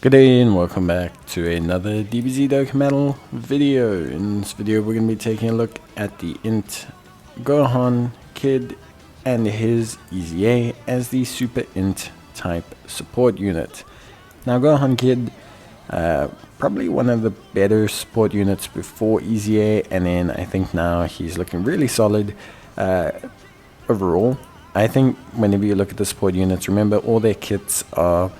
Good day and welcome back to another DBZ Dokkan video. In this video we're going to be taking a look at the INT Gohan Kid and his EZA as the Super INT type support unit. Now Gohan Kid, probably one of the better support units before EZA, and then I think now he's looking really solid overall. I think whenever you look at the support units, remember all their kits are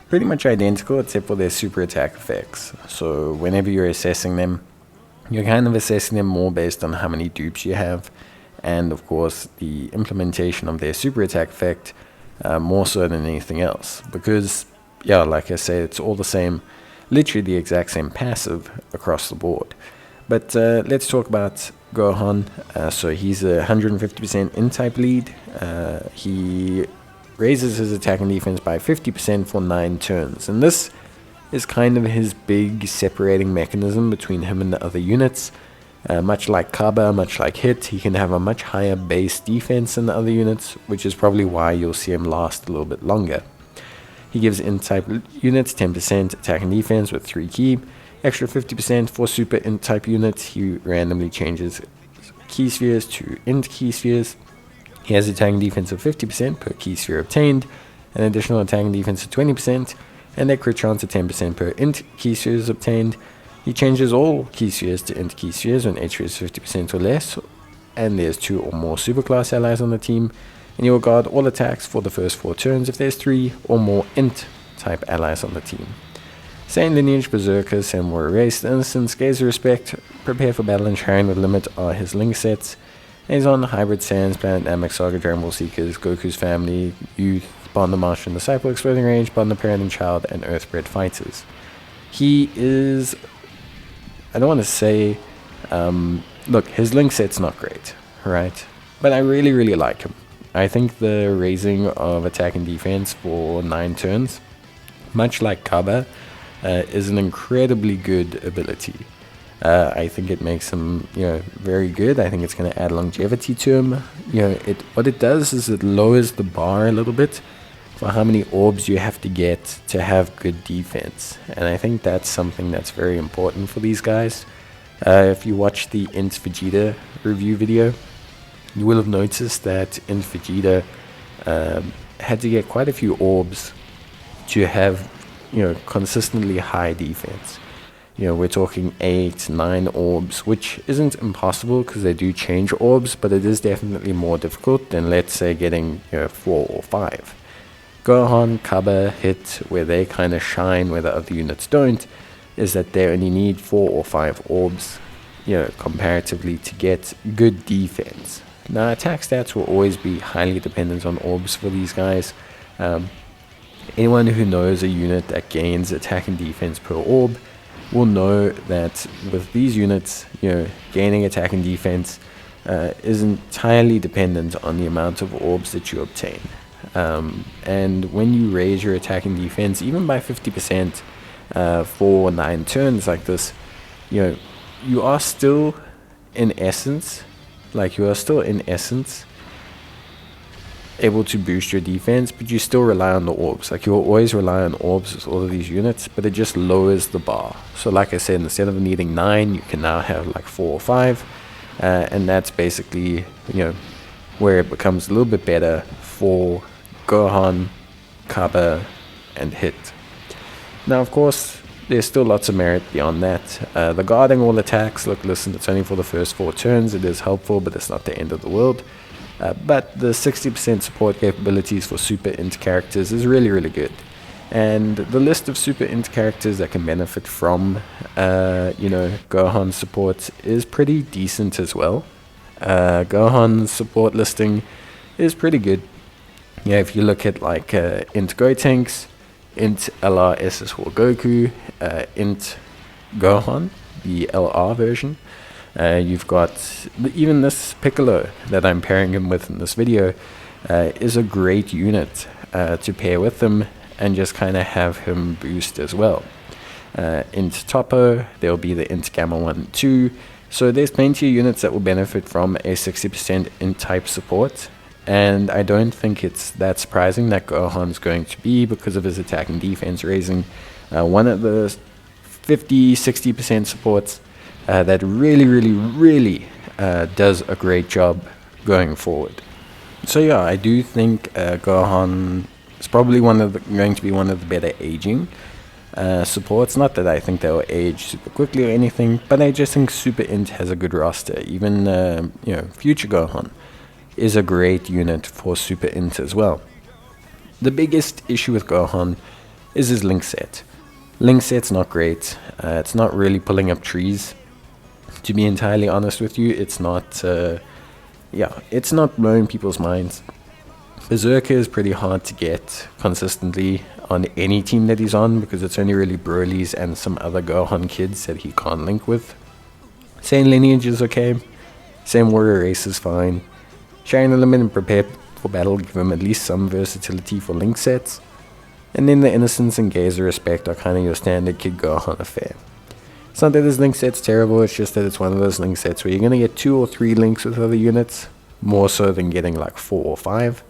pretty much identical except for their super attack effects. So whenever you're assessing them, you're kind of assessing them more based on how many dupes you have, and of course the implementation of their super attack effect more so than anything else, because yeah, like I say, it's all the same, literally the exact same passive across the board. But let's talk about Gohan. So he's a 150% in-type lead. He raises his attack and defense by 50% for 9 turns, and this is kind of his big separating mechanism between him and the other units. Much like Kaba, much like Hit, he can have a much higher base defense than the other units, which is probably why you'll see him last a little bit longer. He gives INT-type units 10% attack and defense with 3 key, extra 50% for super INT-type units. He randomly changes key spheres to INT key spheres. He has attack and defense of 50% per key sphere obtained, an additional attack and defense of 20%, and a crit chance of 10% per INT key spheres obtained. He changes all key spheres to INT key spheres when HP is 50% or less, and there's 2 or more superclass allies on the team, and he will guard all attacks for the first 4 turns if there's 3 or more INT type allies on the team. Same lineage, Berserker, Samurai Erased, Innocence, Gaze of Respect, Prepare for Battle, and Sharing with Limit are his link sets. And he's on Hybrid Sands, Planet Namek, Saga, Dragon Ball Seekers, Goku's Family, Youth, Bond the Master and Disciple, Exploding Range, Bond the Parent and Child, and Earthbred Fighters. He is, I don't want to say, look, his link set's not great, right? But I really like him. I think the raising of attack and defense for 9 turns, much like Kaba, is an incredibly good ability. I think it makes him, very good. I think it's going to add longevity to him. What it does is it lowers the bar a little bit for how many orbs you have to get to have good defense, and I think that's something that's very important for these guys. If you watch the INT Vegeta review video, you will have noticed that INT Vegeta had to get quite a few orbs to have, consistently high defense. We're talking 8, 9 orbs, which isn't impossible because they do change orbs, but it is definitely more difficult than, let's say, getting 4 or 5. Gohan, Kaba, Hit, where they kind of shine where the other units don't, is that they only need 4 or 5 orbs, comparatively, to get good defense. Now, attack stats will always be highly dependent on orbs for these guys. Anyone who knows a unit that gains attack and defense per orb will know that with these units, gaining attack and defense is entirely dependent on the amount of orbs that you obtain. And when you raise your attack and defense, even by 50% for 9 turns like this, you are still in essence, able to boost your defense, but you still rely on the orbs. Like, you will always rely on orbs with all of these units, but it just lowers the bar. So like I said, instead of needing 9, you can now have like 4 or 5, and that's basically where it becomes a little bit better for Gohan, Kaba, and Hit. Now, of course, there's still lots of merit beyond that. The guarding all attacks, listen, it's only for the first 4 turns. It is helpful, but it's not the end of the world. But the 60% support capabilities for Super INT characters is really good. And the list of Super INT characters that can benefit from, Gohan support is pretty decent as well. Gohan's support listing is pretty good. If you look at like INT Gotenks, INT LRSS for Goku, INT Gohan, the LR version. You've got even this Piccolo that I'm pairing him with in this video is a great unit to pair with him and just kind of have him boost as well. INT Topo, there'll be the INT Gamma 1 and 2. So there's plenty of units that will benefit from a 60% INT type support. And I don't think it's that surprising that Gohan's going to be, because of his attack and defense raising, One of the 50-60% supports that really does a great job going forward. So yeah, I do think Gohan is probably going to be one of the better aging supports. Not that I think they'll age super quickly or anything, but I just think Super Int has a good roster. Even Future Gohan is a great unit for Super Int as well. The biggest issue with Gohan is his link set. Link set's not great. It's not really pulling up trees. To be entirely honest with you, it's not. It's not blowing people's minds. Berserker is pretty hard to get consistently on any team that he's on because it's only really Broly's and some other Gohan kids that he can't link with. Same Lineage is okay. Same Warrior Race is fine. Sharing Element and Prepare for Battle give him at least some versatility for link sets. And then the Innocence and Gaze of Respect are kind of your standard Kid Gohan affair. It's not that his link set's terrible, it's just that it's one of those link sets where you're going to get 2 or 3 links with other units, more so than getting like 4 or 5.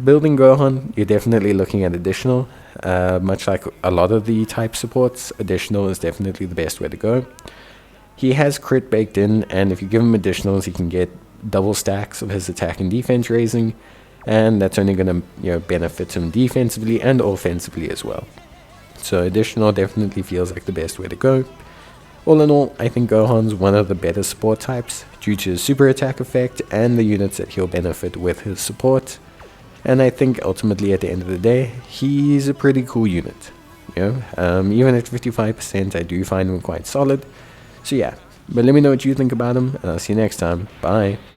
Building Gohan, you're definitely looking at additional. Much like a lot of the type supports, additional is definitely the best way to go. He has crit baked in, and if you give him additionals, he can get double stacks of his attack and defense raising, and that's only going to benefit him defensively and offensively as well. So additional definitely feels like the best way to go. All in all, I think Gohan's one of the better support types due to his super attack effect and the units that he'll benefit with his support. And I think ultimately at the end of the day, he's a pretty cool unit. Even at 55%, I do find him quite solid. So yeah, but let me know what you think about him, and I'll see you next time. Bye.